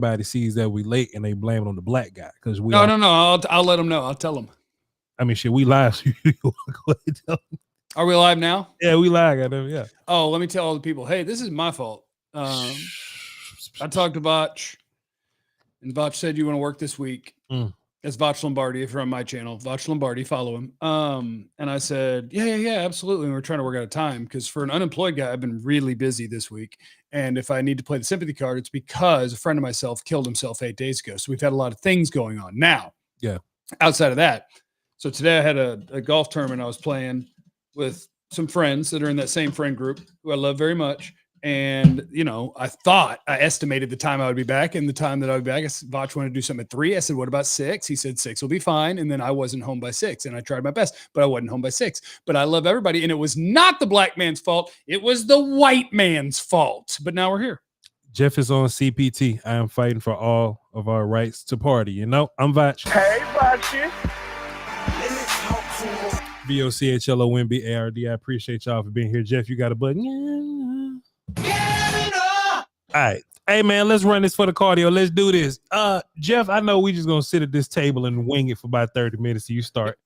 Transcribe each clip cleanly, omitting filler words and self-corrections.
everybody sees that we late and they blame it on the black guy because we No, are. no, no. I'll let them know. I'll tell them. I mean, shit, we live. So you go ahead and tell them. Are we live now? Yeah, we live. Goddamn, yeah. Oh, let me tell all the people. Hey, this is my fault. I talked to Voch, and Voch said you want to work this week. That's Voch Lombardi. If you're on my channel, Voch Lombardi, follow him. And I said, yeah, absolutely. And we're trying to work out a time because for an unemployed guy, I've been really busy this week. And if I need to play the sympathy card, it's because a friend of myself killed himself 8 days ago. So we've had a lot of things going on now. Yeah. Outside of that, so today I had a golf tournament I was playing with some friends that are in that same friend group who I love very much. And, I estimated the time I would be back, and the time that I would be back, Voch wanted to do something at 3. I said, what about 6? He said 6 will be fine. And then I wasn't home by 6, and I tried my best, but I wasn't home by 6. But I love everybody. And it was not the black man's fault. It was the white man's fault. But now we're here. Jeff is on CPT. I am fighting for all of our rights to party. I'm Voch. Hey, Voch. VOCHLONBARD. I appreciate y'all for being here. Jeff, you got a button? Yeah. All right. Hey, man, let's run this for the cardio. Let's do this. Jeff, I know we just going to sit at this table and wing it for about 30 minutes till you start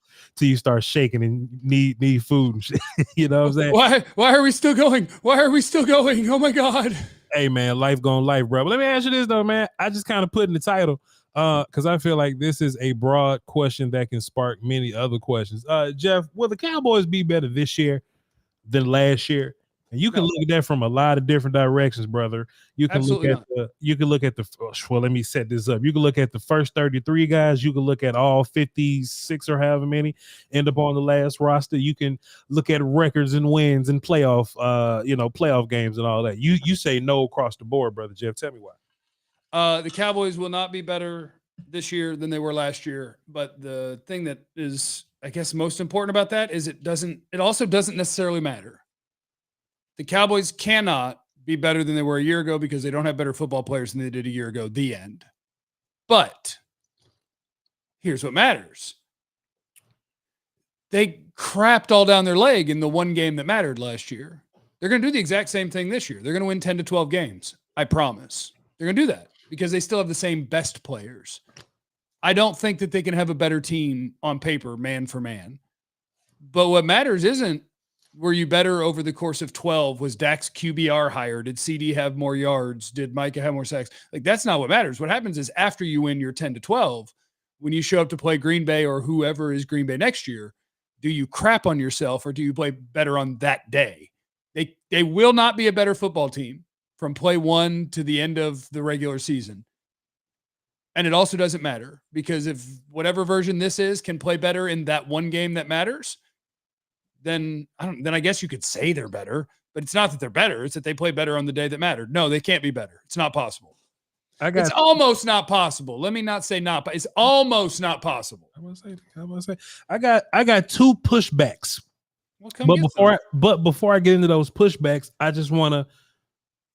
shaking and need food and shit. You know what I'm saying? Why are we still going? Oh, my God. Hey, man, life going life, bro. But let me ask you this, though, man. I just kind of put in the title because I feel like this is a broad question that can spark many other questions. Jeff, will the Cowboys be better this year than last year? And you can look at that from a lot of different directions, brother. You can look at let me set this up. You can look at the first 33 guys. You can look at all 56 or however many end up on the last roster. You can look at records and wins and playoff games and all that. You say no across the board, brother Jeff. Tell me why. The Cowboys will not be better this year than they were last year. But the thing that is, I guess, most important about that is it also doesn't necessarily matter. The Cowboys cannot be better than they were a year ago because they don't have better football players than they did a year ago. The end. But here's what matters. They crapped all down their leg in the one game that mattered last year. They're going to do the exact same thing this year. They're going to win 10 to 12 games. I promise. They're going to do that because they still have the same best players. I don't think that they can have a better team on paper, man for man. But what matters isn't, were you better over the course of 12? Was Dak's QBR higher? Did CD have more yards? Did Micah have more sacks? Like, that's not what matters. What happens is after you win your 10 to 12, when you show up to play Green Bay or whoever is Green Bay next year, do you crap on yourself or do you play better on that day? They will not be a better football team from play 1 to the end of the regular season. And it also doesn't matter because if whatever version this is can play better in that one game that matters, then I guess you could say they're better, but it's not that they're better. It's that they play better on the day that mattered. No, they can't be better. It's not possible. It's almost not possible. Let me not say not, but it's almost not possible. I'm gonna say I got 2 pushbacks. But before I get into those pushbacks, I just want to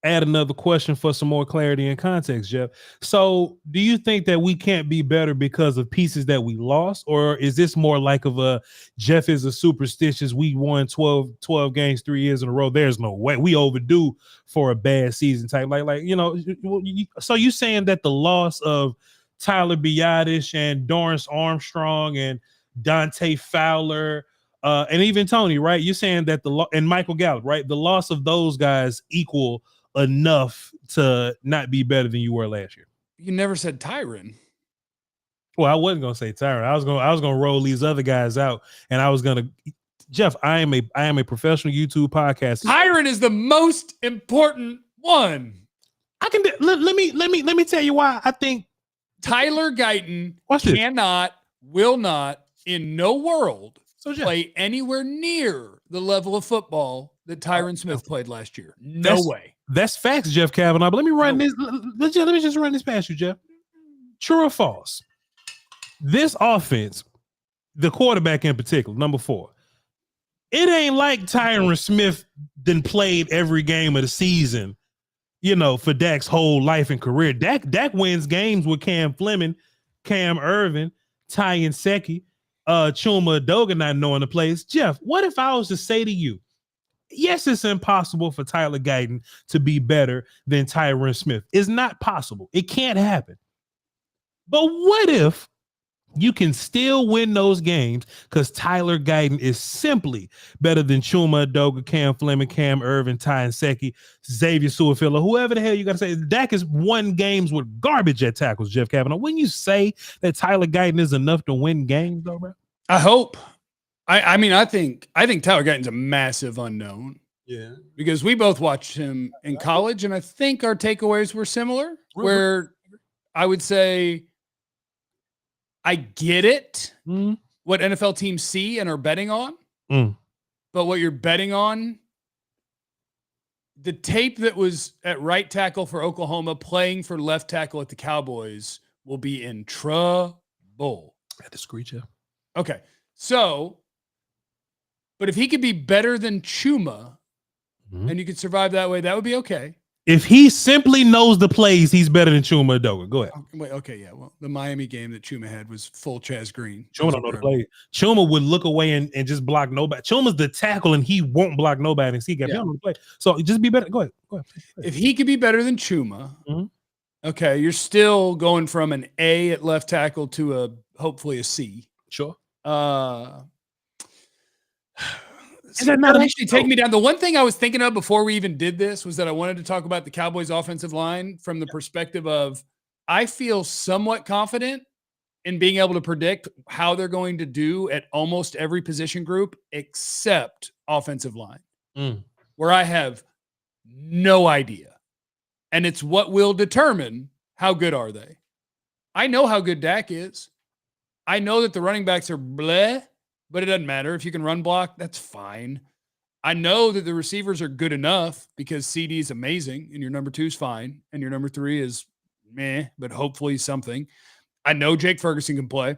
add another question for some more clarity and context, Jeff. So do you think that we can't be better because of pieces that we lost? Or is this more like of a Jeff is a superstitious, we won 12 games 3 years in a row? There's no way. We overdue for a bad season type. So you saying that the loss of Tyler Biadasz and Dorrance Armstrong and Dante Fowler and even Tony, right? You're saying that and Michael Gallup, right? The loss of those guys equal enough to not be better than you were last year. You never said Tyron. Well, I wasn't gonna say Tyron. I was gonna roll these other guys out, and I was gonna. Jeff, I am a professional YouTube podcaster. Tyron is the most important one. Let me tell you why I think Tyler Guyton will not, in no world, play anywhere near the level of football that Tyron Smith played last year. No way. That's facts, Jeff Cavanaugh. But let me run this. Let me just run this past you, Jeff. True or false? This offense, the quarterback in particular, number 4, it ain't like Tyron Smith then played every game of the season, for Dak's whole life and career. Dak wins games with Cam Fleming, Cam Irvin, Ty Nsekhe, Chuma Adoga not knowing the place. Jeff, what if I was to say to you, Yes, it's impossible for Tyler Guyton to be better than Tyron Smith. It's not possible. It can't happen. But what if you can still win those games because Tyler Guyton is simply better than Chuma Adoga, Cam Fleming, Cam Irvin, Ty Nsekhe, Xavier Su'a-Filo, whoever the hell you got to say. Dak has won games with garbage at tackles, Jeff Cavanaugh. When you say that Tyler Guyton is enough to win games, though, bro? I hope. I mean, I think Tyler Guyton's a massive unknown. Yeah. Because we both watched him in college, and I think our takeaways were similar, where I would say I get it, what NFL teams see and are betting on, but what you're betting on, the tape that was at right tackle for Oklahoma playing for left tackle at the Cowboys will be in trouble. I disagree, Jeff. Okay. So, but if he could be better than Chuma and you could survive that way, that would be okay. If he simply knows the plays, he's better than Chuma Adoga. Go ahead. Wait, okay, yeah. Well, the Miami game that Chuma had was full Chaz Green. Chuma don't know the play. Chuma would look away and just block nobody. Chuma's the tackle, and he won't block nobody. And he don't know the play. So just be better. Go ahead. If he could be better than Chuma, okay, you're still going from an A at left tackle to a hopefully a C. Sure. Is that not actually take me down? The one thing I was thinking of before we even did this was that I wanted to talk about the Cowboys offensive line from the perspective of I feel somewhat confident in being able to predict how they're going to do at almost every position group except offensive line, where I have no idea. And it's what will determine how good are they. I know how good Dak is. I know that the running backs are bleh, but it doesn't matter. If you can run block, that's fine. I know that the receivers are good enough because CD is amazing and your number 2 is fine and your number 3 is meh, but hopefully something. I know Jake Ferguson can play.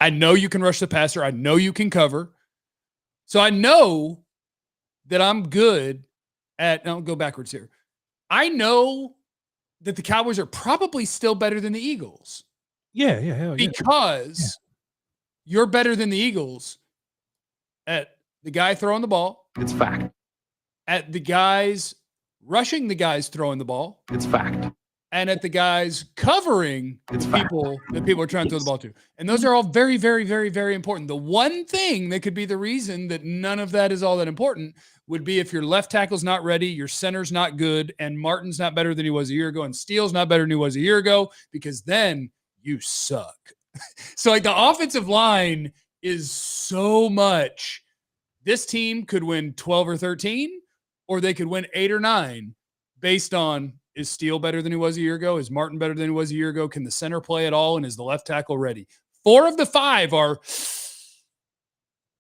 I know you can rush the passer. I know you can cover. So I know that I'm good at, I'll go backwards here. I know that the Cowboys are probably still better than the Eagles. Yeah. Because you're better than the Eagles at the guy throwing the ball. It's fact. At the guys rushing the guys throwing the ball. It's fact. And at the guys covering it's people that people are trying to throw the ball to. And those are all very, very, very, very important. The one thing that could be the reason that none of that is all that important would be if your left tackle's not ready, your center's not good, and Martin's not better than he was a year ago, and Steele's not better than he was a year ago, because then you suck. So like the offensive line is so much. This team could win 12 or 13, or they could win 8 or 9 based on, is Steele better than he was a year ago? Is Martin better than he was a year ago? Can the center play at all? And is the left tackle ready? 4 of the 5 are,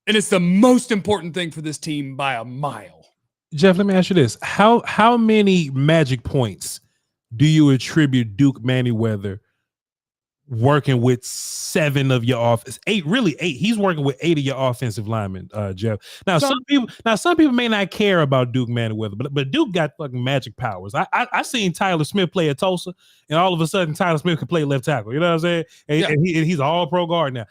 and it's the most important thing for this team by a mile. Jeff, let me ask you this. How many magic points do you attribute Duke Manyweather working with 7 of your offense, 8? He's working with 8 of your offensive linemen, Jeff. Now, some people may not care about Duke Manyweather, but Duke got fucking magic powers. I seen Tyler Smith play at Tulsa, and all of a sudden Tyler Smith can play left tackle. You know what I'm saying? And he's all pro guard now.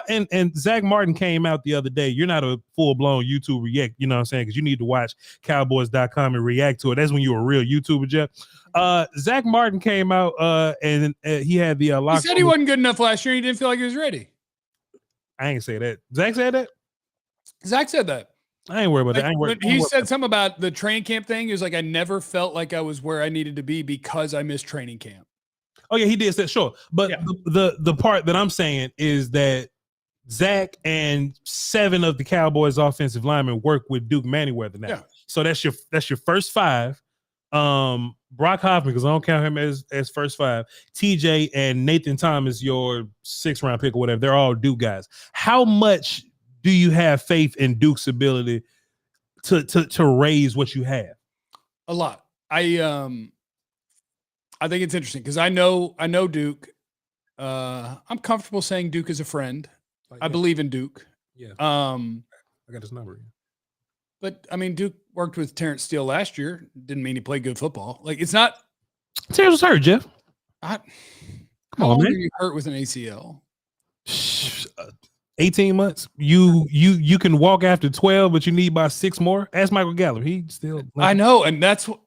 And Zack Martin came out the other day. You're not a full blown YouTuber yet, you know what I'm saying? Because you need to watch Cowboys.com and react to it. That's when you're a real YouTuber, Jeff. Zack Martin came out and he had the he said he wasn't good enough last year. He didn't feel like he was ready. I ain't say that. Zach said that. Zach said that. I ain't worried about that. But he said something about the training camp thing. He was like, I never felt like I was where I needed to be because I missed training camp. Oh yeah, he did say sure. But the part that I'm saying is that Zach and 7 of the Cowboys offensive linemen work with Duke Manyweather now. Yeah. So that's your first 5. Brock Hoffman, because I don't count him as first 5. TJ and Nathan Thomas, your 6th round pick or whatever, they're all Duke guys. How much do you have faith in Duke's ability to raise what you have? A lot. I think it's interesting because I know Duke. I'm comfortable saying Duke is a friend. I believe in Duke. Yeah. I got his number. But I mean, Duke worked with Terrence Steele last year. Didn't mean he played good football. Like it's not. Terrence was hurt, Jeff. How long are you hurt with an ACL? 18 months. You can walk after 12, but you need about 6 more. Ask Michael Gallup. He still. I know, and that's what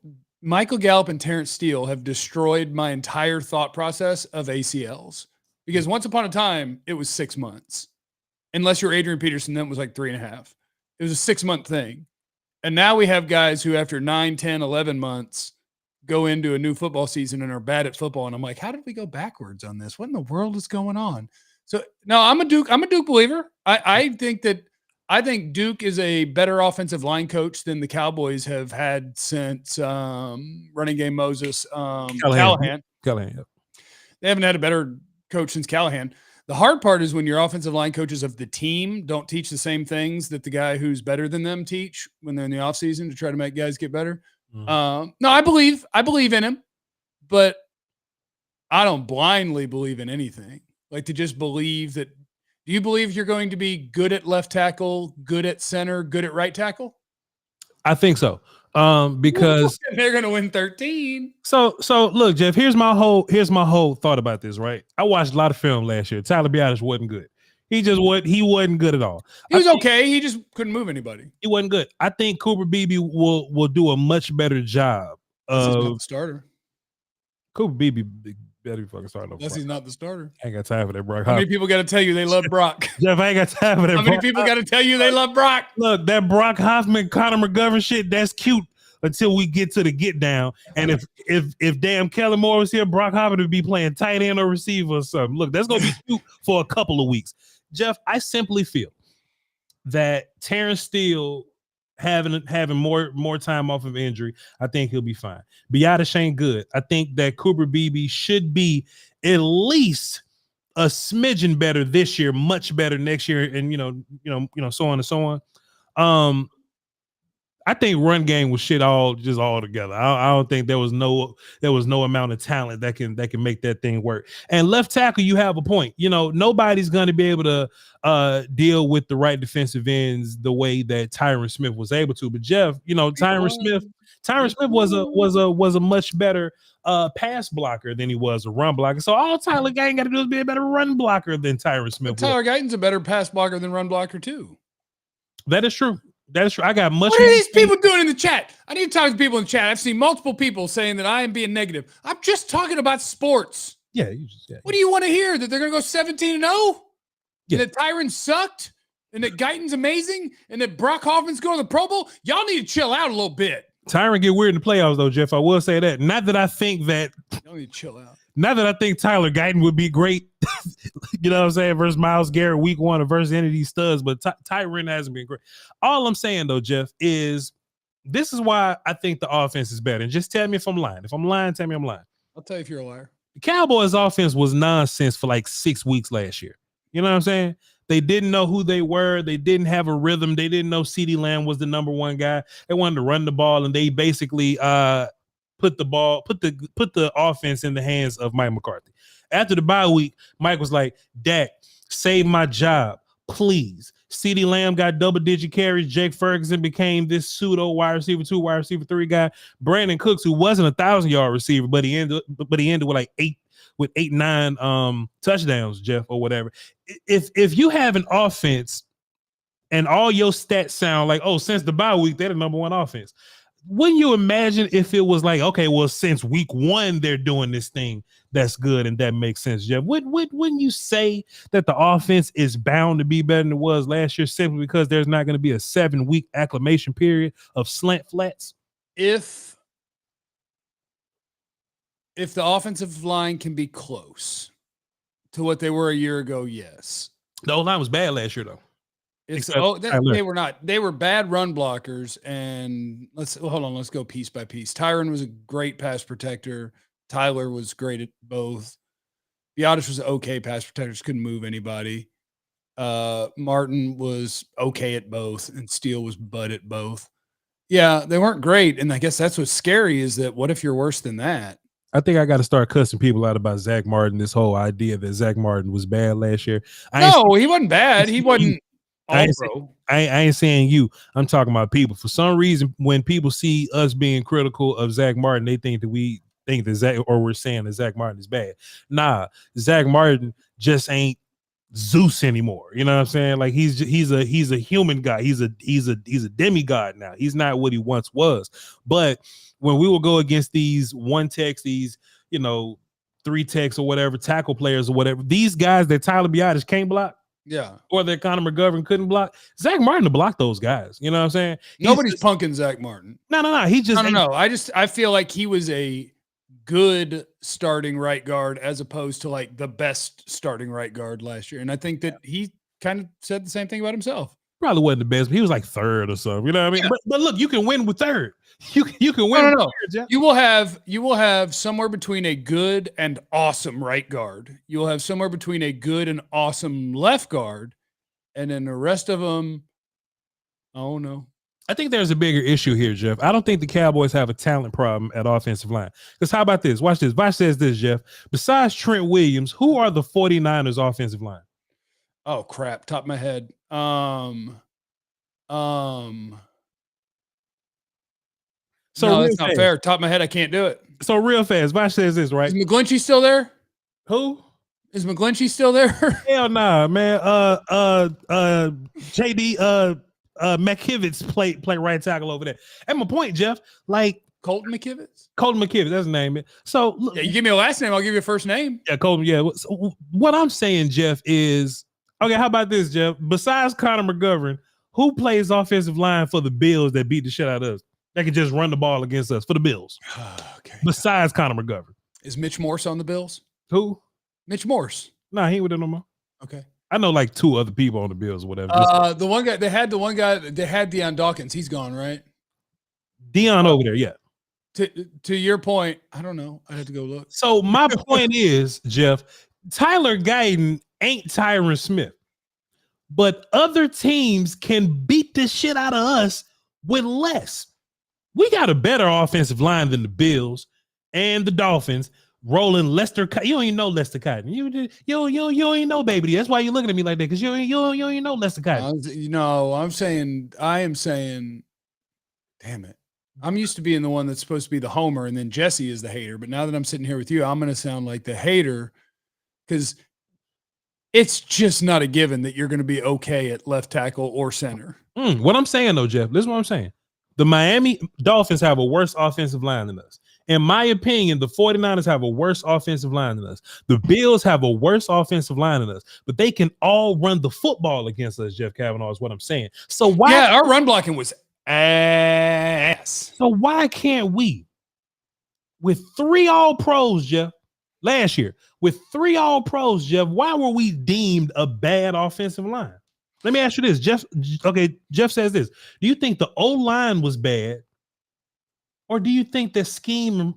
Michael Gallup and Terrence Steele have destroyed my entire thought process of ACLs. Because once upon a time, it was 6 months. Unless you're Adrian Peterson, then it was like 3.5. It was a 6-month thing. And now we have guys who after 9, 10, 11 months go into a new football season and are bad at football. And I'm like, how did we go backwards on this? What in the world is going on? So no, I'm a Duke believer. I think Duke is a better offensive line coach than the Cowboys have had since running game Moses Callahan. Callahan. They haven't had a better coach since Callahan. The hard part is when your offensive line coaches of the team don't teach the same things that the guy who's better than them teach when they're in the offseason to try to make guys get better. Mm-hmm. No, I believe in him, but I don't blindly believe in anything. Like to just believe that. Do you believe you're going to be good at left tackle, good at center, good at right tackle? I think so. Because they're going to win 13. So look, Jeff, here's my whole thought about this, right? I watched a lot of film last year. Tyler Biadasz wasn't good. He wasn't good at all. He was okay. He just couldn't move anybody. He wasn't good. I think Cooper Beebe will do a much better job of the starter. Cooper Beebe better fucking start. Unless he's not the starter. I ain't got time for that, Brock. How many people got to tell you they love Brock? Jeff, I ain't got time for that. How many people got to tell you they love Brock? Look, that Brock Hoffman, Connor McGovern shit, that's cute until we get to the get down. And if damn Kellen Moore was here, Brock Hoffman would be playing tight end or receiver or something. Look, that's gonna be cute for a couple of weeks. Jeff, I simply feel that Terrence Steele having more time off of injury, I think he'll be fine. Biadasz ain't good. I think that Cooper Beebe should be at least a smidgen better this year, much better next year, and so on and so on. I think run game was shit all together. I don't think there was no amount of talent that can make that thing work. And left tackle, you have a point. Nobody's going to be able to deal with the right defensive ends the way that Tyron Smith was able to. But Jeff, Tyron Smith was a much better pass blocker than he was a run blocker. So all Tyler Guyton got to do is be a better run blocker than Tyron Smith. But Tyler Guyton's a better pass blocker than run blocker too. That is true. That is true. I got much. What are these people doing in the chat? I need to talk to people in the chat. I've seen multiple people saying that I am being negative. I'm just talking about sports. Yeah. What do you want to hear? That they're going to go 17-0? Yeah. And that Tyron sucked? And that Guyton's amazing? And that Brock Hoffman's going to the Pro Bowl? Y'all need to chill out a little bit. Tyron get weird in the playoffs, though, Jeff. I will say that. Not that I think that. Y'all need to chill out. Not that I think Tyler Guyton would be great, you know what I'm saying, versus Myles Garrett week 1 or versus any of these studs, but Tyron hasn't been great. All I'm saying, though, Jeff, is this is why I think the offense is better. And just tell me if I'm lying. If I'm lying, tell me I'm lying. I'll tell you if you're a liar. The Cowboys' offense was nonsense for like 6 weeks last year. You know what I'm saying? They didn't know who they were. They didn't have a rhythm. They didn't know CeeDee Lamb was the number one guy. They wanted to run the ball, and they basically put the offense in the hands of Mike McCarthy. After the bye week, Mike was like, Dak, save my job, please. CeeDee Lamb got double-digit carries. Jake Ferguson became this pseudo wide receiver 2, wide receiver 3 guy. Brandon Cooks, who wasn't a 1,000-yard receiver, but he ended with like 9 touchdowns, Jeff, or whatever. If you have an offense and all your stats sound like, oh, since the bye week, they're the number one offense. Wouldn't you imagine if it was like, okay, well, since week 1, they're doing this thing that's good and that makes sense, Jeff? Wouldn't you say that the offense is bound to be better than it was last year simply because there's not going to be a 7-week acclimation period of slant flats? If the offensive line can be close to what they were a year ago, yes. The O-line was bad last year, though. They were not. They were bad run blockers. And let's go piece by piece. Tyron was a great pass protector. Tyler was great at both. Biadasz was okay pass protector, just couldn't move anybody. Martin was okay at both, and Steele was bud at both. Yeah, they weren't great. And I guess that's what's scary is that what if you're worse than that? I think I got to start cussing people out about Zack Martin, this whole idea that Zack Martin was bad last year. He wasn't bad. He wasn't. I ain't saying you. I'm talking about people. For some reason, when people see us being critical of Zack Martin, they think that we're saying that Zack Martin is bad. Nah, Zack Martin just ain't Zeus anymore. You know what I'm saying? Like he's a human guy. He's a demigod now. He's not what he once was. But when we will go against these one techs, these, you know, three techs or whatever, tackle players or whatever, these guys that Tyler Biadasz can't block, or that Connor McGovern couldn't block, Zack Martin to block those guys. You know what I'm saying? Nobody's punking Zack Martin. No. He just no. I feel like he was a good starting right guard as opposed to like the best starting right guard last year. And I think that he kind of said the same thing about himself. Probably wasn't the best, but he was like third or something. You know what I mean? Yeah. But look, you can win with third. You can win. No. Third, you will have somewhere between a good and awesome right guard. You will have somewhere between a good and awesome left guard, and then the rest of them, oh no. I think there's a bigger issue here, Jeff. I don't think the Cowboys have a talent problem at offensive line. Because how about this? Watch this. Voch says this, Jeff. Besides Trent Williams, who are the 49ers offensive line? Oh crap! Top of my head. So no, that's not fair. Top of my head, I can't do it. So real fast, Voch says this, right? Is McGlinchey still there? Who? Is McGlinchey still there? Hell nah, man. JD McKivitz play right tackle over there. And my point, Jeff, like Colton McKivitz, that's his name. So look, yeah, you give me a last name, I'll give you a first name. Yeah, Colton. Yeah. So what I'm saying, Jeff, is okay. How about this, Jeff? Besides Connor McGovern, who plays offensive line for the Bills that beat the shit out of us? That can just run the ball against us for the Bills. Okay. Besides Connor McGovern, is Mitch Morse on the Bills? Who? Mitch Morse. Nah, he ain't with them no more. Okay. I know like two other people on the Bills or whatever. The one guy they had Deion Dawkins. He's gone, right? Deion over there, yeah. To your point, I don't know. I have to go look. So my point is, Jeff, Tyler Guyton ain't Tyron Smith, but other teams can beat the shit out of us with less. We got a better offensive line than the Bills and the Dolphins. Rolling Lester, you don't even know Lester Cotton. You don't even know, baby. That's why you're looking at me like that, because you don't even know Lester Cotton. I am saying, damn it. I'm used to being the one that's supposed to be the homer, and then Jesse is the hater. But now that I'm sitting here with you, I'm going to sound like the hater, because it's just not a given that you're going to be okay at left tackle or center. What I'm saying, though, Jeff, this is what I'm saying. The Miami Dolphins have a worse offensive line than us. In my opinion, the 49ers have a worse offensive line than us. The Bills have a worse offensive line than us, but they can all run the football against us, Jeff Cavanaugh, is what I'm saying. So why? Yeah, our run blocking was ass. So why can't we, with 3 All-Pros, Jeff, last year, with 3 All-Pros, Jeff, why were we deemed a bad offensive line? Let me ask you this, Jeff. Okay, Jeff says this. Do you think the O-line was bad? Or do you think that scheme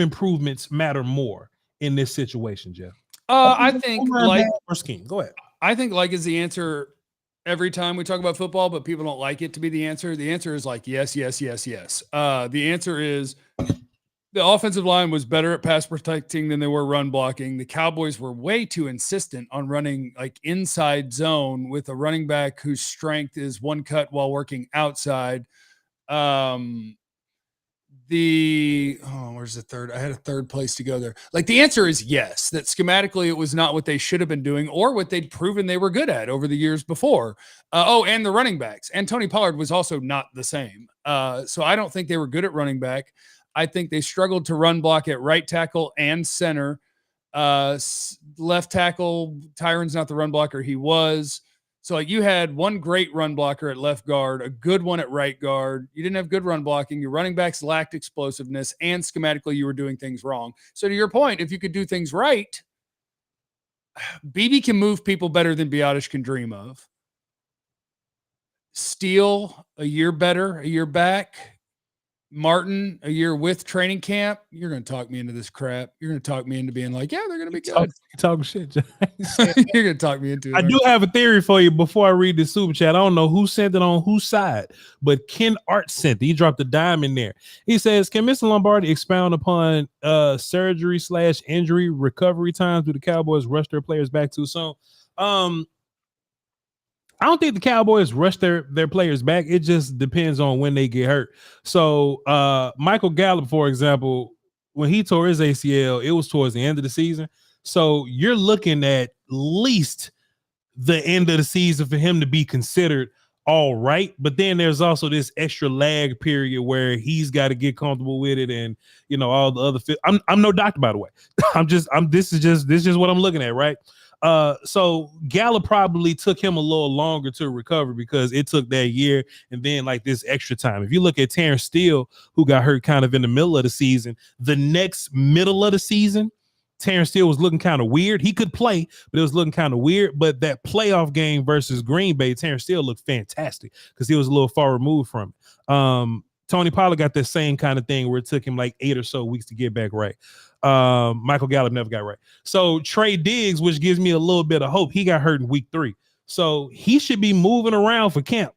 improvements matter more in this situation, Jeff? I think like or scheme. Go ahead. I think like is the answer every time we talk about football, but people don't like it to be the answer. The answer is like yes. The answer is the offensive line was better at pass protecting than they were run blocking. The Cowboys were way too insistent on running like inside zone with a running back whose strength is one cut while working outside. Where's the third? I had a third place to go there. Like the answer is yes, that schematically it was not what they should have been doing or what they'd proven they were good at over the years before. And the running backs. And Tony Pollard was also not the same. So I don't think they were good at running back. I think they struggled to run block at right tackle and center. Left tackle, Tyron's not the run blocker he was. So like you had one great run blocker at left guard, a good one at right guard. You didn't have good run blocking. Your running backs lacked explosiveness, and schematically you were doing things wrong. So to your point, if you could do things right, BB can move people better than Biadasz can dream of. Steele, a year better, a year back. Martin, a year with training camp. You're going to talk me into this crap. You're going to talk me into being like, yeah, they're going to be good. Talking shit. You're going to talk me into it. I do have a theory for you before I read the super chat. I don't know who sent it on whose side, but Ken Art sent it. He dropped a dime in there. He says, can Mr. Lombardi expound upon surgery/injury recovery times? Do the Cowboys rush their players back too soon? I don't think the Cowboys rush their players back. It just depends on when they get hurt. So Michael Gallup, for example, when he tore his ACL, it was towards the end of the season. So you're looking at least the end of the season for him to be considered all right. But then there's also this extra lag period where he's got to get comfortable with it, and all the other. I'm no doctor, by the way. This is just what I'm looking at, right? So Gallup probably took him a little longer to recover because it took that year and then like this extra time. If you look at Terrence Steele, who got hurt kind of in the middle of the season, the next middle of the season, Terrence Steele was looking kind of weird. He could play, but it was looking kind of weird. But that playoff game versus Green Bay, Terrence Steele looked fantastic because he was a little far removed from it. Tony Pollard got that same kind of thing where it took him like 8 or so weeks to get back right. Michael Gallup never got right. So Trey Diggs, which gives me a little bit of hope, he got hurt in week 3. So he should be moving around for camp.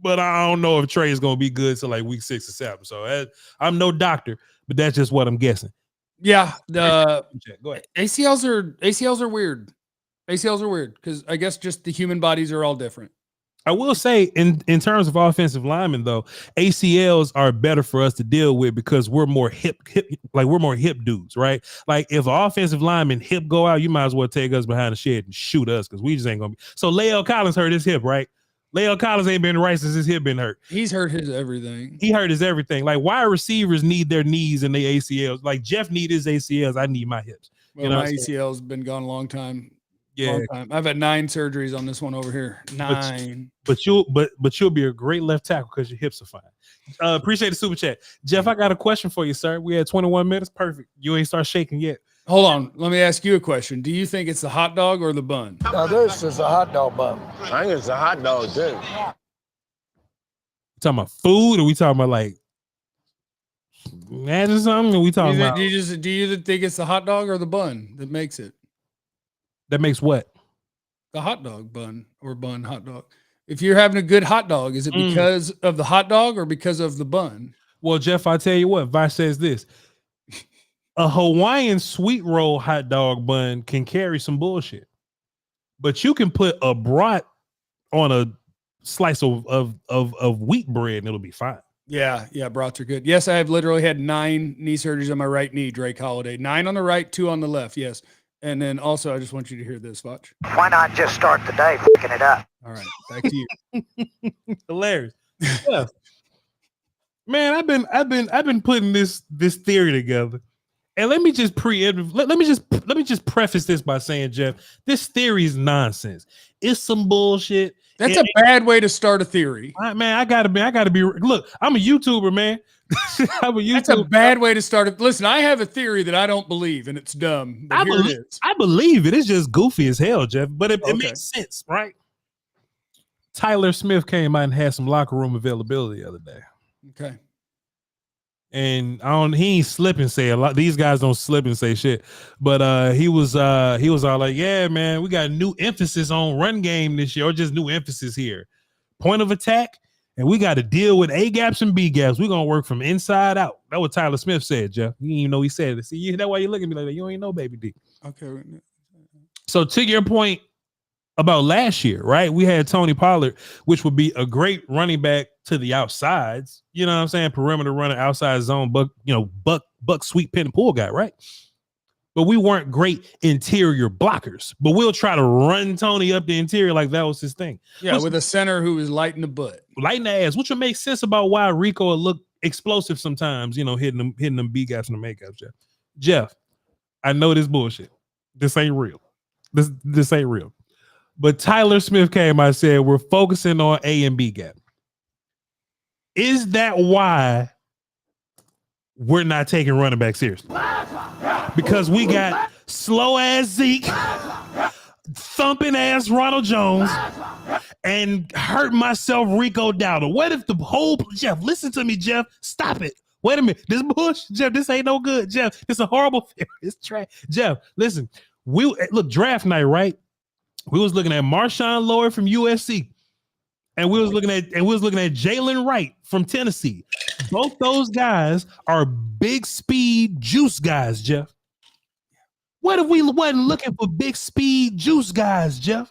But I don't know if Trey is going to be good till like week 6 or 7. So I'm no doctor, but that's just what I'm guessing. Yeah, the Go ahead. ACLs are weird. ACLs are weird because I guess just the human bodies are all different. I will say in terms of offensive linemen, though, ACLs are better for us to deal with because we're more hip, we're more hip dudes, right? Like if an offensive lineman hip go out, you might as well take us behind the shed and shoot us because we just ain't gonna be. So Lael Collins hurt his hip, right? Lael Collins ain't been right since his hip been hurt. He's hurt his everything. He hurt his everything. Like wide receivers need their knees and their ACLs. Like Jeff need his ACLs. I need my hips. Well, my ACL's been gone a long time. Yeah, long time. I've had 9 surgeries on this one over here. 9. But you'll be a great left tackle because your hips are fine. Appreciate the super chat, Jeff. I got a question for you, sir. We had 21 minutes. Perfect. You ain't start shaking yet. Hold on. Let me ask you a question. Do you think it's the hot dog or the bun? Now this is a hot dog bun. I think it's a hot dog too. We talking about food, or we talking about like imagine something? Or we talking about? Do you think it's the hot dog or the bun that makes it? That makes what? The hot dog bun or bun hot dog. If you're having a good hot dog, is it because of the hot dog or because of the bun? Well, Jeff, I tell you what. Vice says this. A Hawaiian sweet roll hot dog bun can carry some bullshit, but you can put a brat on a slice of wheat bread and it'll be fine. Yeah, brats are good. Yes, I have literally had 9 knee surgeries on my right knee, Drake Holiday. 9 on the right, 2 on the left. Yes. And then also, I just want you to hear this, Voch. Why not just start the day fucking it up? All right, back to you. Hilarious. Yeah. Man, I've been putting this theory together. And let me just let me just preface this by saying, Jeff, this theory is nonsense. It's some bullshit. That's a bad way to start a theory. Man, I gotta be. Look, I'm a YouTuber, man. I'm a YouTuber. That's a bad way to start it. Listen, I have a theory that I don't believe, and it's dumb. But here it is. I believe it. It's just goofy as hell, Jeff. But it makes sense, right? Tyler Smith came out and had some locker room availability the other day. Okay. And he ain't slip and say a lot. These guys don't slip and say shit. But he was all like, yeah, man, we got new emphasis on run game this year, or just new emphasis here. Point of attack, and we got to deal with A gaps and B gaps. We're gonna work from inside out. That's what Tyler Smith said, Jeff. You didn't even know he said it. See, that's why you look at me like that. You ain't know, baby D. Okay. So to your point about last year, right? We had Tony Pollard, which would be a great running back to the outsides. You know what I'm saying? Perimeter runner, outside zone, buck sweep pin and pull guy, right? But we weren't great interior blockers. But we'll try to run Tony up the interior like that was his thing. Yeah, with a center who was light in the butt. Light in the ass, which would make sense about why Rico would look explosive sometimes, hitting them B gaps and the make gaps, Jeff, I know this bullshit. This ain't real. This ain't real. But Tyler Smith came out and said, we're focusing on A and B gap. Is that why we're not taking running back seriously? Because we got slow ass Zeke, thumping ass Ronald Jones, and hurt myself Rico Dowdle. What if the whole Jeff? Listen to me, Jeff. Stop it. Wait a minute. This bush, Jeff. This ain't no good, Jeff. It's a horrible. It's trash, Jeff. Listen. Look, draft night, right? We was looking at Marshawn Lloyd from USC, and we was looking at Jalen Wright from Tennessee. Both those guys are big speed juice guys, Jeff. What if we wasn't looking for big speed juice guys, Jeff?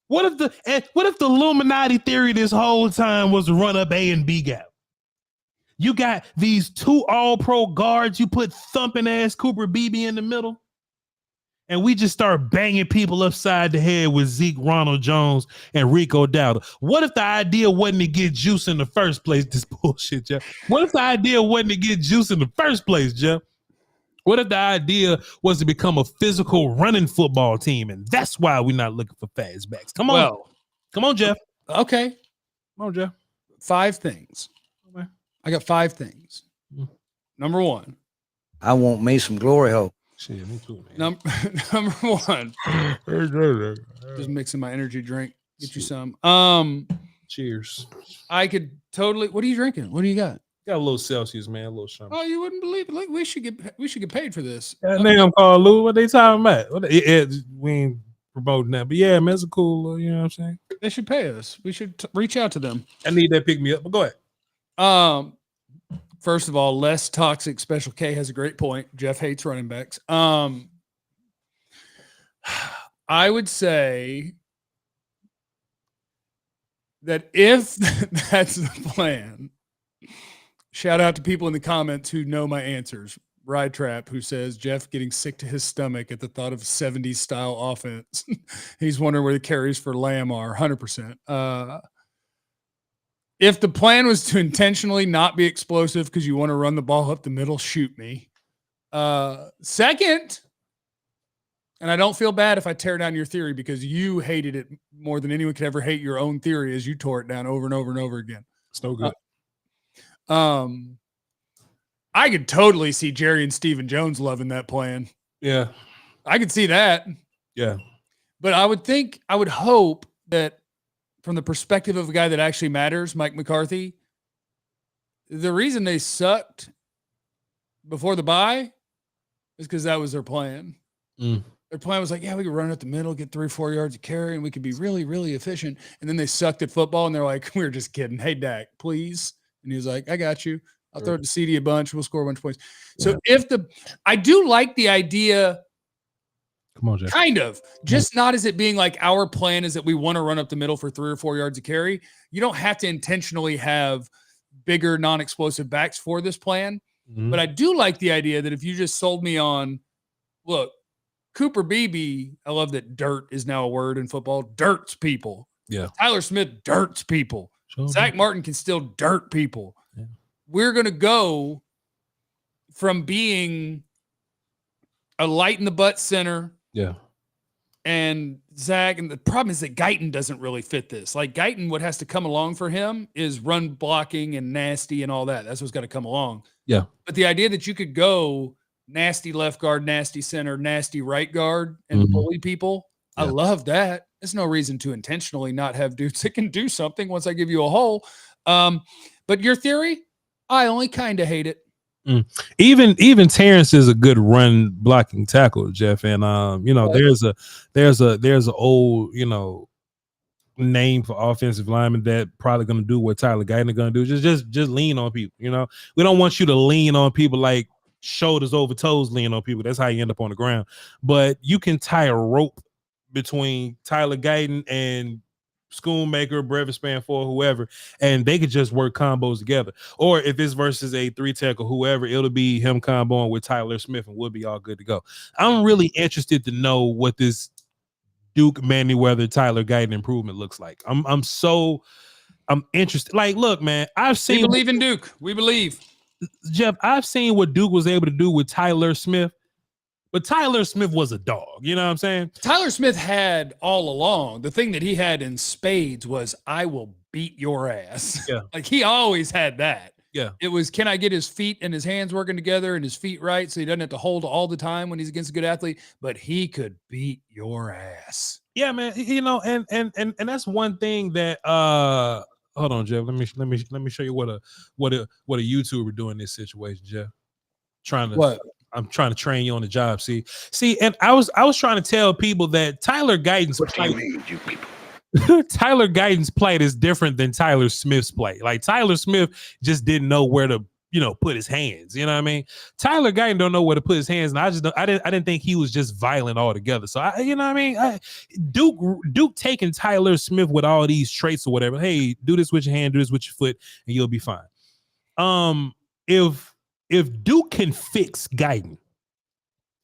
What if the Illuminati theory this whole time was to run up A and B gap? You got these 2 all-pro guards. You put thumping ass Cooper Beebe in the middle. and we just start banging people upside the head with Zeke, Ronald Jones, and Rico Dowdle? What if the idea wasn't to get Juice in the first place? This bullshit, Jeff. What if the idea wasn't to get Juice in the first place, Jeff? What if the idea was to become a physical running football team, and that's why we're not looking for fastbacks? Come on, Jeff. Okay. Come on, Jeff. 5 things. Okay. I got 5 things. Number 1. I want me some glory hole. Shit, me too, man. Number 1. Just mixing my energy drink. Get you some. Cheers. I could totally. What are you drinking? What do you got? Got a little Celsius, man. A little something. Oh, you wouldn't believe it. Look, we should get paid for this. That name called Lou. What they talking about? We ain't promoting that, but yeah, man, it's a cool. You know what I'm saying? They should pay us. We should reach out to them. I need that pick me up. But go ahead. First of all, less toxic. Special K has a great point. Jeff hates running backs. I would say that if that's the plan, shout out to people in the comments who know my answers. Ride Trap, who says Jeff getting sick to his stomach at the thought of 70s style offense. He's wondering where the carries for Lamb are. 100%. If the plan was to intentionally not be explosive because you want to run the ball up the middle, shoot me. Second, and I don't feel bad if I tear down your theory because you hated it more than anyone could ever hate your own theory as you tore it down over and over and over again. It's no good. I could totally see Jerry and Stephen Jones loving that plan. Yeah. I could see that. Yeah. But I would hope that from the perspective of a guy that actually matters, Mike McCarthy, the reason they sucked before the bye is because that was their plan. Their plan was like, yeah, we could run up the middle, get 3 or 4 yards of carry, and we could be really, really efficient. And then they sucked at football, and they're like, we were just kidding. Hey, Dak, please. And he was like, I got you. I'll throw it to CD a bunch. We'll score a bunch of points. So I do like the idea. Come on, Jeff. Kind of. Just not as it being like our plan is that we want to run up the middle for 3 or 4 yards of carry. You don't have to intentionally have bigger non-explosive backs for this plan. Mm-hmm. But I do like the idea that if you just sold me on, look, Cooper Beebe, I love that dirt is now a word in football. Dirts people. Yeah. Tyler Smith dirts people. Sure. Zack Martin can still dirt people. Yeah. We're going to go from being a light in the butt center. Yeah. And Zach, and the problem is that Guyton doesn't really fit this. Like Guyton, what has to come along for him is run blocking and nasty and all that. That's what's got to come along. Yeah. But the idea that you could go nasty left guard, nasty center, nasty right guard, and bully people, I love that. There's no reason to intentionally not have dudes that can do something once I give you a hole. But your theory, I only kind of hate it. Even Terrence is a good run blocking tackle, Jeff. And there's a old, name for offensive lineman that probably gonna do what Tyler Guyton gonna do. Just lean on people. We don't want you to lean on people like shoulders over toes, lean on people. That's how you end up on the ground. But you can tie a rope between Tyler Guyton and Schoonmaker, Brevis Span 4, whoever, and they could just work combos together. Or if it's versus a 3 tackle, whoever, it'll be him comboing with Tyler Smith and we'll be all good to go. I'm really interested to know what this Duke Manyweather Tyler Guyton improvement looks like. I'm interested. Like, look, man, We believe in Duke. We believe. Jeff, I've seen what Duke was able to do with Tyler Smith. But Tyler Smith was a dog. You know what I'm saying? Tyler Smith had all along, the thing that he had in spades was, I will beat your ass. Yeah. Like he always had that. Yeah. It was, can I get his feet and his hands working together and his feet right so he doesn't have to hold all the time when he's against a good athlete, but he could beat your ass. Yeah, man. And that's one thing that hold on, Jeff. Let me show you what a YouTuber doing in this situation, Jeff. I'm trying to train you on the job. See, and I was trying to tell people that Tyler Guyton's plight, you people? Tyler Guyton's plight is different than Tyler Smith's plight. Like Tyler Smith just didn't know where to, put his hands. You know what I mean? Tyler Guyton don't know where to put his hands, and I didn't think he was just violent altogether. So you know what I mean? Duke taking Tyler Smith with all these traits or whatever. Hey, do this with your hand, do this with your foot, and you'll be fine. If Duke can fix Guyton,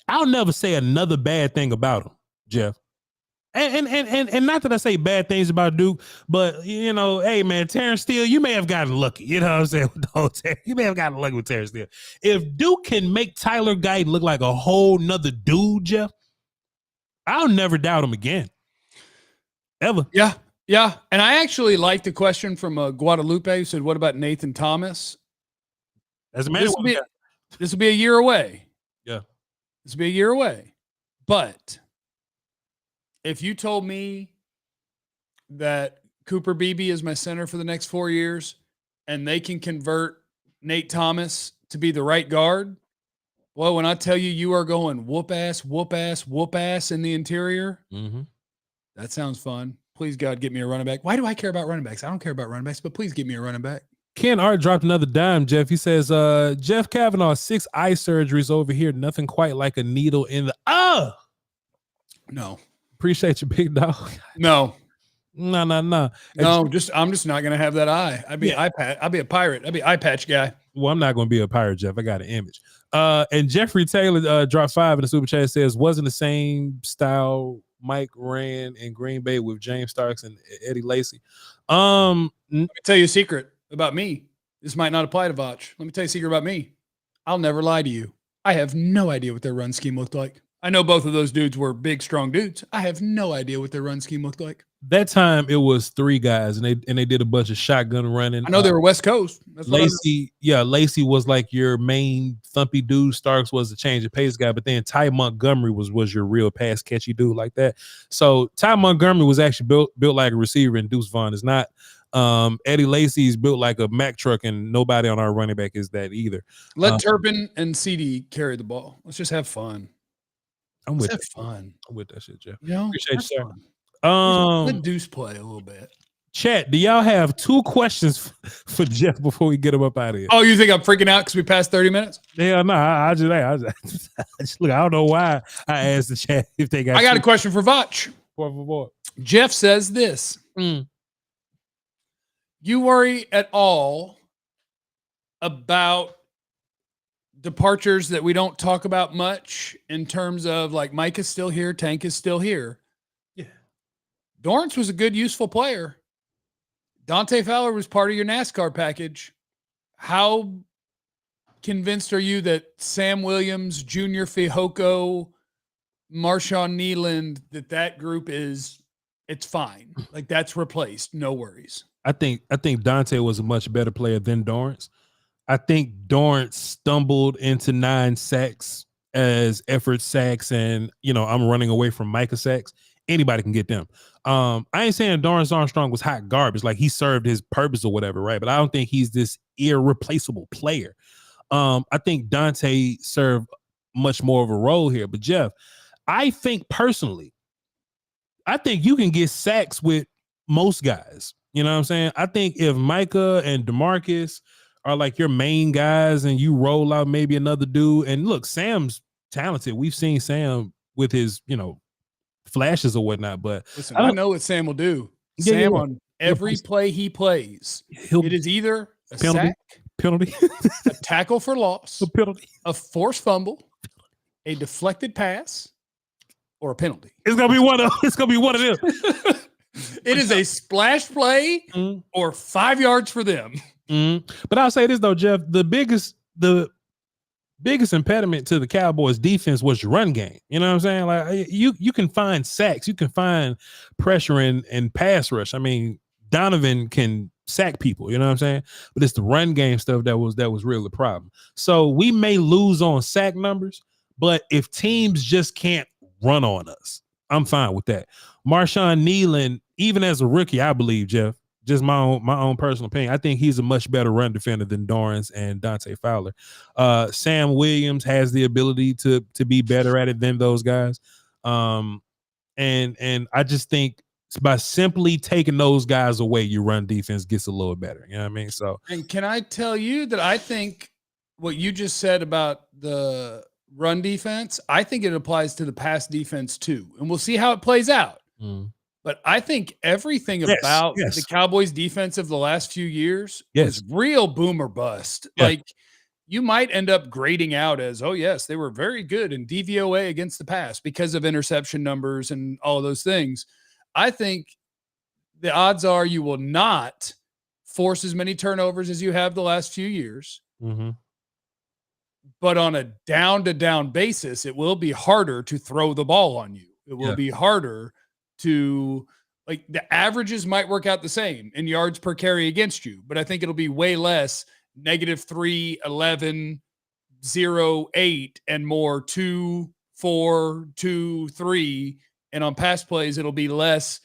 I'll never say another bad thing about him, Jeff. And not that I say bad things about Duke, but hey man, Terrence Steele, you may have gotten lucky. You know what I'm saying? You may have gotten lucky with Terrence Steele. If Duke can make Tyler Guyton look like a whole nother dude, Jeff, I'll never doubt him again. Ever. Yeah. Yeah. And I actually like the question from Guadalupe who said, what about Nathan Thomas? As a matter this will be a year away. Yeah. This will be a year away. But if you told me that Cooper Beebe is my center for the next 4 years and they can convert Nate Thomas to be the right guard, well, when I tell you are going whoop ass in the interior, that sounds fun. Please, God, get me a running back. Why do I care about running backs? I don't care about running backs, but please give me a running back. Ken Art dropped another dime, Jeff. He says, Jeff Cavanaugh, 6 eye surgeries over here. Nothing quite like a needle in the No. Appreciate you, big dog. No. No. No, I'm just not gonna have that eye. I'd be I'll be a pirate. I'd be eye patch guy. Well, I'm not gonna be a pirate, Jeff. I got an image. And Jeffrey Taylor dropped 5 in the super chat. Says wasn't the same style Mike ran in Green Bay with James Starks and Eddie Lacy. Let me tell you a secret about me. This might not apply to Voch. Let me tell you a secret about me. I'll never lie to you. I have no idea what their run scheme looked like. I know both of those dudes were big, strong dudes. I have no idea what their run scheme looked like. That time it was 3 guys, and they did a bunch of shotgun running. I know they were West Coast. That's Lacy, Lacy was like your main thumpy dude. Starks was the change of pace guy, but then Ty Montgomery was your real pass catchy dude like that. So Ty Montgomery was actually built like a receiver, and Deuce Vaughn is not. Eddie Lacy's built like a Mack truck, and nobody on our running back is that either. Let Turpin and CD carry the ball. Let's just have fun. I'm with fun. I'm with that shit, Jeff. Appreciate you, sir. Let Deuce play a little bit. Chat, do y'all have 2 questions for Jeff before we get him up out of here? Oh, you think I'm freaking out because we passed 30 minutes? Yeah, no, I just look. I don't know why I asked the chat if they got. I got a question for Voch. Jeff says this. You worry at all about departures that we don't talk about much in terms of like Mike is still here, Tank is still here. Yeah. Dorrance was a good, useful player. Dante Fowler was part of your NASCAR package. How convinced are you that Sam Williams, Junior Fihoko, Marshawn Nealand, that group it's fine. Like that's replaced. No worries. I think Dante was a much better player than Dorrance. I think Dorrance stumbled into 9 sacks as effort sacks, and I'm running away from Micah sacks. Anybody can get them. I ain't saying Dorrance Armstrong was hot garbage, like he served his purpose or whatever, right? But I don't think he's this irreplaceable player. I think Dante served much more of a role here. But Jeff, I think personally, you can get sacks with most guys. You know what I'm saying? I think if Micah and DeMarcus are like your main guys and you roll out maybe another dude, and look, Sam's talented. We've seen Sam with his, flashes or whatnot, but listen, I know what Sam will do. Sam on every play he plays, it is either a penalty, a tackle for loss, a penalty, a forced fumble, a deflected pass, or a penalty. It's gonna be one of them. It is a splash play or 5 yards for them. But I'll say this though, Jeff, the biggest impediment to the Cowboys defense was your run game. You know what I'm saying? Like you can find sacks, you can find pressure and pass rush. I mean, Donovan can sack people, you know what I'm saying? But it's the run game stuff that was really the problem. So we may lose on sack numbers, but if teams just can't run on us, I'm fine with that. Marshawn Nealand, even as a rookie, I believe, Jeff, just my own personal opinion, I think he's a much better run defender than Dorrance and Dante Fowler. Sam Williams has the ability to be better at it than those guys. And I just think by simply taking those guys away, your run defense gets a little better. You know what I mean? So, and can I tell you that I think what you just said about the run defense, I think it applies to the pass defense too. And we'll see how it plays out. But I think everything about the Cowboys defense of the last few years is real boom or bust. Yeah. Like you might end up grading out as, oh, yes, they were very good in DVOA against the pass because of interception numbers and all those things. I think the odds are you will not force as many turnovers as you have the last few years. Mm-hmm. But on a down-to-down basis, it will be harder to throw the ball on you. It will be harder to, like, the averages might work out the same in yards per carry against you, but I think it'll be way less -3, 11, 0, 8, and more 2, 4, 2, 3. And on pass plays, it'll be less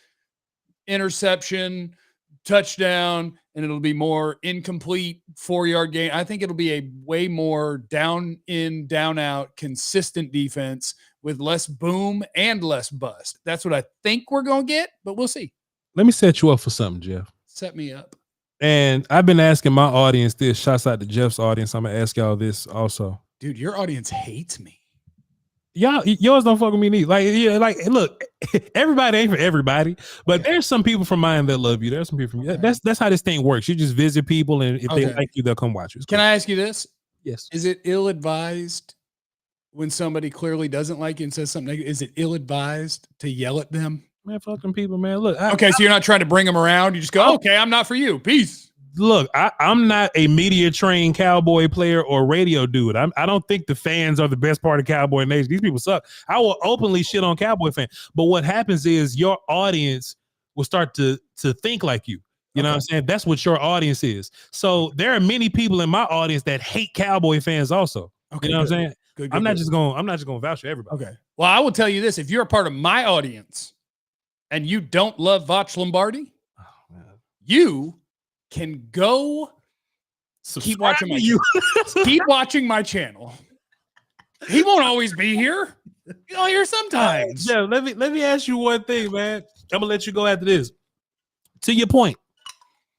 interception, touchdown, and it'll be more incomplete 4-yard gain. I think it'll be a way more down in, down out, consistent defense with less boom and less bust. That's what I think we're going to get, but we'll see. Let me set you up for something, Jeff. Set me up. And I've been asking my audience this. Shouts out to Jeff's audience. I'm going to ask y'all this also. Dude, your audience hates me. Y'all, yours don't fuck with me neither. Like, look, everybody ain't for everybody, but there's some people from mine that love you. There's some people from that's how this thing works. You just visit people, and if they like you, they'll come watch you. Can I ask you this? Yes. Is it ill-advised when somebody clearly doesn't like you and says something negative? Is it ill-advised to yell at them? Man, fucking people, man. Look. So you're not trying to bring them around. You just go, okay, I'm not for you. Peace. Look, I'm not a media trained Cowboy player or radio dude. I don't think the fans are the best part of Cowboy Nation. These people suck. I will openly shit on Cowboy fans. But what happens is your audience will start to think like you. You know what I'm saying? That's what your audience is. So there are many people in my audience that hate Cowboy fans also. Okay, you know what I'm saying? Good, I'm not just gonna vouch for everybody. Okay. Well, I will tell you this: if you're a part of my audience and you don't love Voch Lombardi, you can go keep watching my keep watching my channel. He won't always be here. He'll here sometimes. Yeah, let me ask you one thing, man. I'm gonna let you go after this. To your point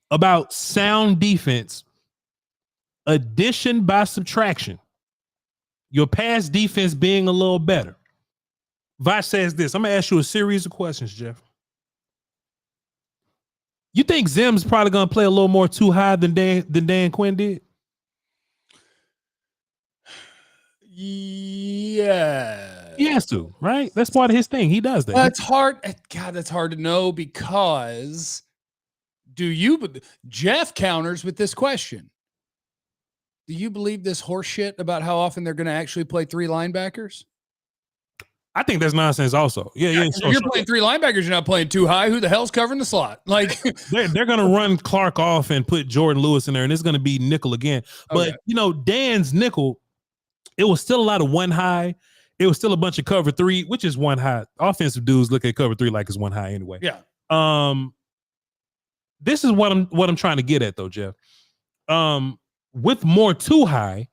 about sound defense, addition by subtraction, your pass defense being a little better. Voch says this. I'm gonna ask you a series of questions, Jeff. You think Zim's probably going to play a little more too high than Dan Quinn did? Yeah. He has to, right? That's part of his thing. He does that. That's hard. God, that's hard to know because Jeff counters with this question. Do you believe this horse shit about how often they're going to actually play 3 linebackers? I think that's nonsense also. Yeah. If you're playing 3 linebackers, you're not playing too high. Who the hell's covering the slot? Like they're going to run Clark off and put Jordan Lewis in there, and it's going to be nickel again. But, Dan's nickel, it was still a lot of 1 high. It was still a bunch of cover 3, which is 1 high. Offensive dudes look at cover 3 like it's 1 high anyway. Yeah. This is what I'm trying to get at though, Jeff. With more 2 high,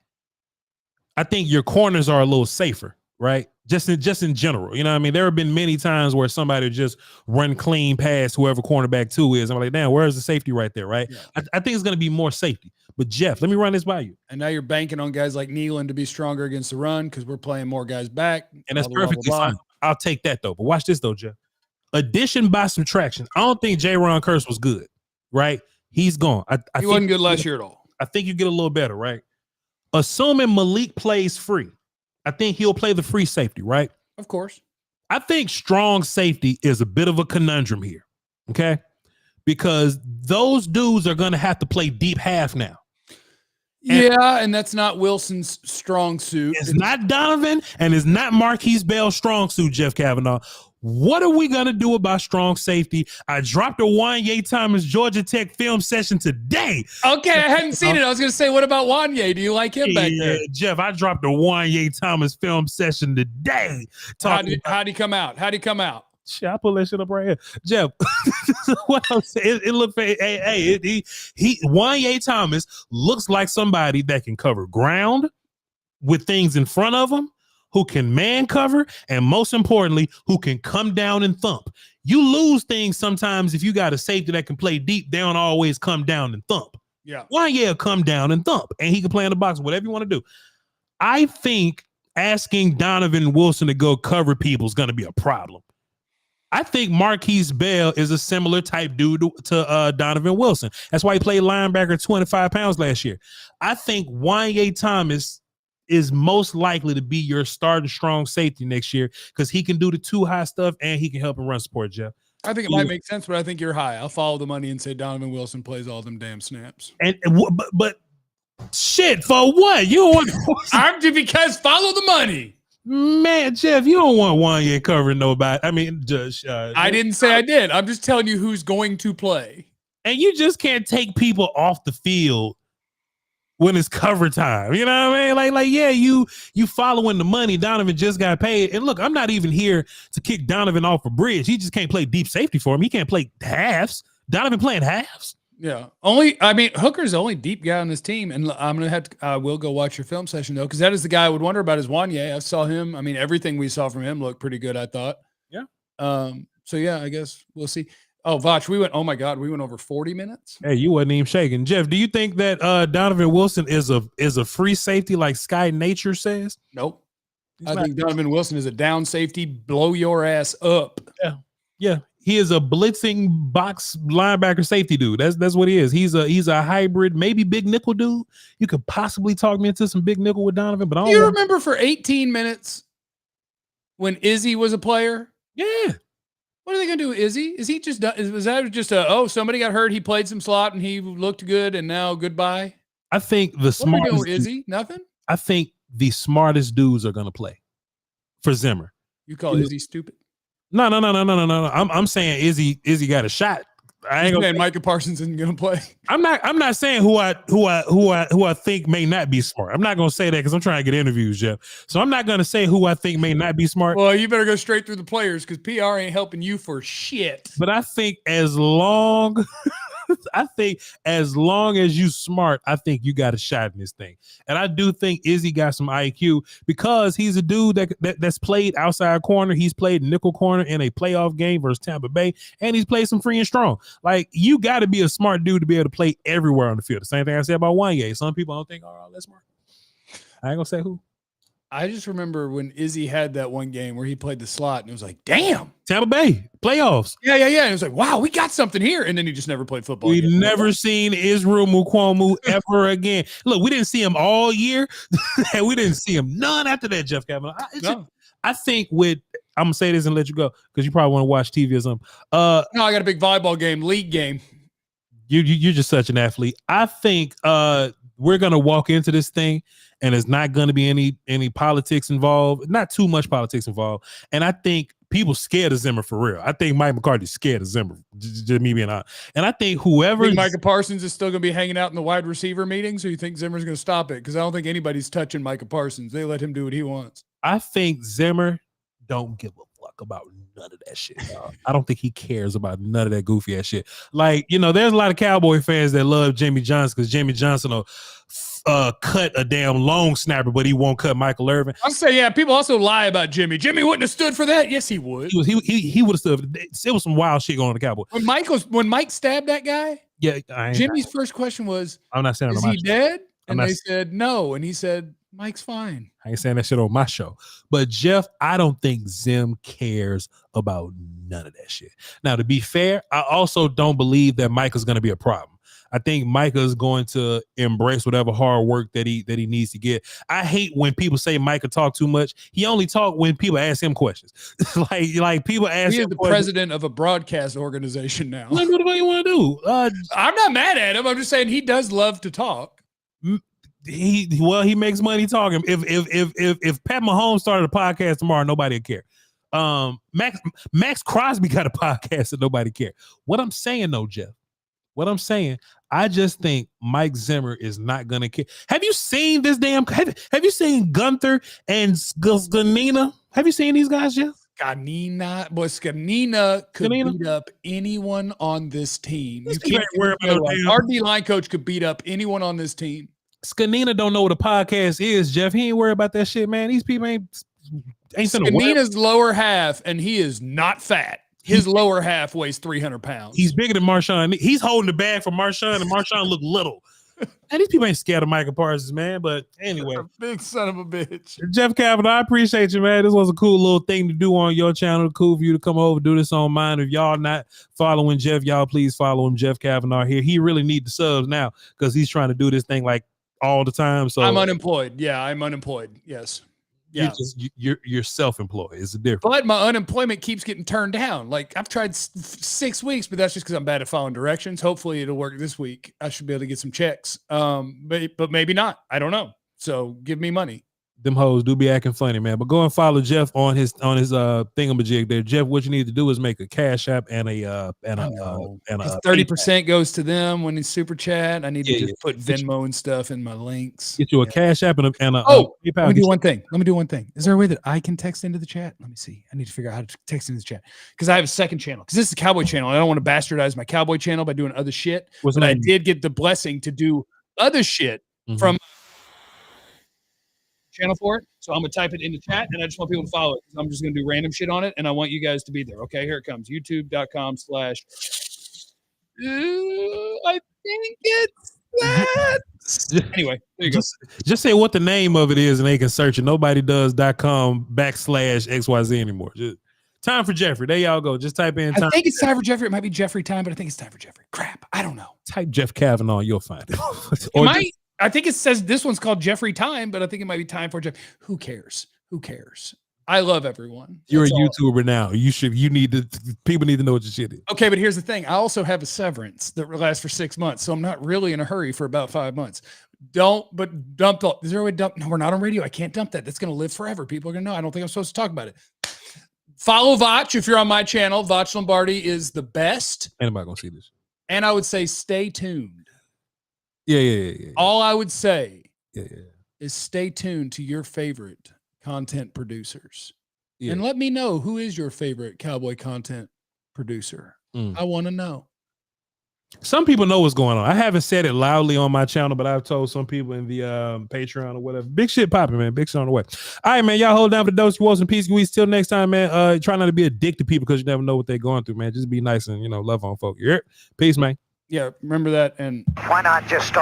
I think your corners are a little safer, right? Just in general, you know what I mean? There have been many times where somebody just run clean past whoever cornerback 2 is. I'm like, damn, where's the safety right there, right? Yeah. I think it's going to be more safety. But Jeff, let me run this by you. And now you're banking on guys like Nealon to be stronger against the run because we're playing more guys back. And that's perfectly fine. I'll take that though. But watch this though, Jeff. Addition by subtraction. I don't think J-Ron Curse was good, right? He's gone. He wasn't good last year at all. I think you get a little better, right? Assuming Malik plays free, I think he'll play the free safety, right? Of course. I think strong safety is a bit of a conundrum here, okay? Because those dudes are going to have to play deep half now. And that's not Wilson's strong suit. It's not Donovan, and it's not Marquise Bell's strong suit, Jeff Cavanaugh. What are we going to do about strong safety? I dropped a Wanye Thomas Georgia Tech film session today. Okay, I hadn't seen it. I was going to say, what about Wanye? Do you like him back there? Jeff, I dropped a Wanye Thomas film session today. How'd he come out? How'd he come out? Shit, I pull that shit up right here. Jeff, what I'm saying, it looked, Wanye Thomas looks like somebody that can cover ground with things in front of him, who can man cover, and most importantly, who can come down and thump. You lose things sometimes if you got a safety that can play deep. They don't always come down and thump. Yeah. Wanye come down and thump, and he can play in the box, whatever you want to do. I think asking Donovan Wilson to go cover people is going to be a problem. I think Marquise Bell is a similar type dude to Donovan Wilson. That's why he played linebacker 25 pounds last year. I think Wanye Thomas is most likely to be your starting strong safety next year because he can do the too high stuff and he can help and run support, Jeff. I think it might make sense, but I think you're high. I'll follow the money and say Donovan Wilson plays all them damn snaps. But shit, for what? You don't want because follow the money. Man, Jeff, you don't want Wanye covering nobody. I mean, just I didn't say I did. I'm just telling you who's going to play. And you just can't take people off the field when it's cover time. You know what I mean? Like, yeah, you following the money. Donovan just got paid. And look, I'm not even here to kick Donovan off a bridge. He just can't play deep safety for him. He can't play halves. Donovan playing halves. Yeah. Hooker's the only deep guy on this team. And I'm going to have to, I will go watch your film session though. Cause that is the guy I would wonder about is Wanye. I saw him. I mean, everything we saw from him looked pretty good, I thought. Yeah. So yeah, I guess we'll see. Oh, Voch, we went over 40 minutes. Hey, you wasn't even shaking. Jeff, do you think that Donovan Wilson is a free safety like Sky Nature says? Nope. I think Donovan Wilson is a down safety, blow your ass up. Yeah. He is a blitzing box linebacker safety dude. That's what he is. He's a hybrid, maybe big nickel dude. You could possibly talk me into some big nickel with Donovan, but I don't. You remember for 18 minutes when Izzy was a player? Yeah. What are they going to do with Izzy? Is he just was that just somebody got hurt, he played some slot and he looked good and now goodbye? I think the smartest Izzy, nothing. I think the smartest dudes are going to play for Zimmer. You call Izzy stupid? No. I'm saying Izzy got a shot. I ain't gonna. Micah Parsons isn't gonna play. I'm not saying who I think may not be smart. I'm not gonna say that because I'm trying to get interviews, Jeff. So I'm not gonna say who I think may not be smart. Well, you better go straight through the players because PR ain't helping you for shit. But I think as long as you smart, I think you got a shot in this thing. And I do think Izzy got some IQ because he's a dude that's played outside corner. He's played nickel corner in a playoff game versus Tampa Bay, and he's played some free and strong. Like, you got to be a smart dude to be able to play everywhere on the field. The same thing I said about Wanye. Some people don't think, oh, that's smart. I ain't gonna say who. I just remember when Izzy had that one game where he played the slot and it was like, damn. Tampa Bay playoffs. Yeah. And it was like, wow, we got something here. And then he just never played football. We've never seen Israel Mukwamu ever again. Look, we didn't see him all year. And we didn't see him none after that, Jeff Cavanaugh. I think I'm going to say this and let you go because you probably want to watch TV or something. No, I got a big volleyball game, league game. You're just such an athlete. I think we're going to walk into this thing and there's not going to be any politics involved, not too much politics involved. And I think people scared of Zimmer for real. I think Mike McCarthy's scared of Zimmer, just me being honest. And I think whoever Micah Parsons is still going to be hanging out in the wide receiver meetings, or you think Zimmer's going to stop it? Because I don't think anybody's touching Micah Parsons. They let him do what he wants. I think Zimmer don't give a fuck about none of that shit. I don't think he cares about none of that goofy ass shit. Like, there's a lot of Cowboy fans that love Jimmy Johnson because Jimmy Johnson will cut a damn long snapper, but he won't cut Michael Irvin. I'll say, yeah, people also lie about Jimmy. Jimmy wouldn't have stood for that. Yes, he would. He would have stood. It was some wild shit going on the Cowboys. When Mike stabbed that guy, Jimmy's first question was, I'm not saying, is he dead? And they said no. And he said, Mike's fine. I ain't saying that shit on my show. But Jeff, I don't think Zim cares about none of that shit. Now, to be fair, I also don't believe that Micah's going to be a problem. I think Micah is going to embrace whatever hard work that he needs to get. I hate when people say Micah talk too much. He only talk when people ask him questions. like people ask him. He is the president of a broadcast organization now. What do you want to do? I'm not mad at him. I'm just saying he does love to talk. He makes money talking. If Pat Mahomes started a podcast tomorrow, nobody would care. Max Crosby got a podcast and nobody care. What I'm saying though, Jeff, I just think Mike Zimmer is not gonna care. Have you seen this damn? Have you seen Gunther and Skanina? Have you seen these guys, Jeff? Skanina could beat up anyone on this team. You can't worry about our D-line coach could beat up anyone on this team. Skanina don't know what a podcast is, Jeff. He ain't worried about that shit, man. These people ain't Skanina's lower half, and he is not fat. His lower half weighs 300 pounds. He's bigger than Marshawn. He's holding the bag for Marshawn, and Marshawn look little. And these people ain't scared of Michael Parsons, man. But anyway, big son of a bitch. Jeff Cavanaugh, I appreciate you, man. This was a cool little thing to do on your channel. Cool for you to come over, do this on mine. If y'all not following Jeff, y'all please follow him, Jeff Cavanaugh here. He really need the subs now because he's trying to do this thing like all the time. So I'm unemployed. Yeah, I'm unemployed. Yes. Yeah. You're self-employed. It's a difference. But my unemployment keeps getting turned down. Like I've tried 6 weeks, but that's just because I'm bad at following directions. Hopefully it'll work this week. I should be able to get some checks. But maybe not. I don't know. So give me money. Them hoes do be acting funny, man. But go and follow Jeff on his thingamajig there. Jeff, what you need to do is make a Cash App and a 30% goes to them when it's super chat. I need to just put Venmo and stuff in my links. Get you a Cash App and a PayPal. Let me do one thing. Is there a way that I can text into the chat? Let me see. I need to figure out how to text into the chat because I have a second channel. Because this is a Cowboy channel. I don't want to bastardize my Cowboy channel by doing other shit. But I did get the blessing to do other shit from channel for it. So I'm gonna type it in the chat and I just want people to follow it. I'm just gonna do random shit on it and I want you guys to be there. Okay, here it comes. YouTube.com/ I think it's that. Anyway, there you go. Just say what the name of it is and they can search it. NobodyDoes.com/XYZ anymore. Just time for Jeffrey. There y'all go. Just type in. I think it's time for Jeffrey. It might be Jeffrey time, but I think it's time for Jeffrey. Crap. I don't know. Type Jeff Cavanaugh. You'll find it. I think it says this one's called Jeffrey Time, but I think it might be time for Jeff. Who cares? Who cares? I love everyone. You're a YouTuber now. People need to know what your shit is. Okay, but here's the thing. I also have a severance that lasts for 6 months, so I'm not really in a hurry for about 5 months. Dump. Is there a way to dump? No, we're not on radio. I can't dump that. That's going to live forever. People are going to know. I don't think I'm supposed to talk about it. Follow Voch if you're on my channel. Voch Lombardi is the best. Anybody going to see this? And I would say stay tuned. Yeah. All I would say is stay tuned to your favorite content producers and let me know who is your favorite Cowboy content producer. I want to know. Some people know what's going on. I haven't said it loudly on my channel, but I've told some people in the Patreon or whatever. Big shit popping, man. Big shit on the way. All right, man. Y'all hold down for the dose. Wars and peace. Till next time, man. Try not to be a dick to people because you never know what they're going through, man. Just be nice and love on folk. Peace, man. Yeah, remember that. And why not just start?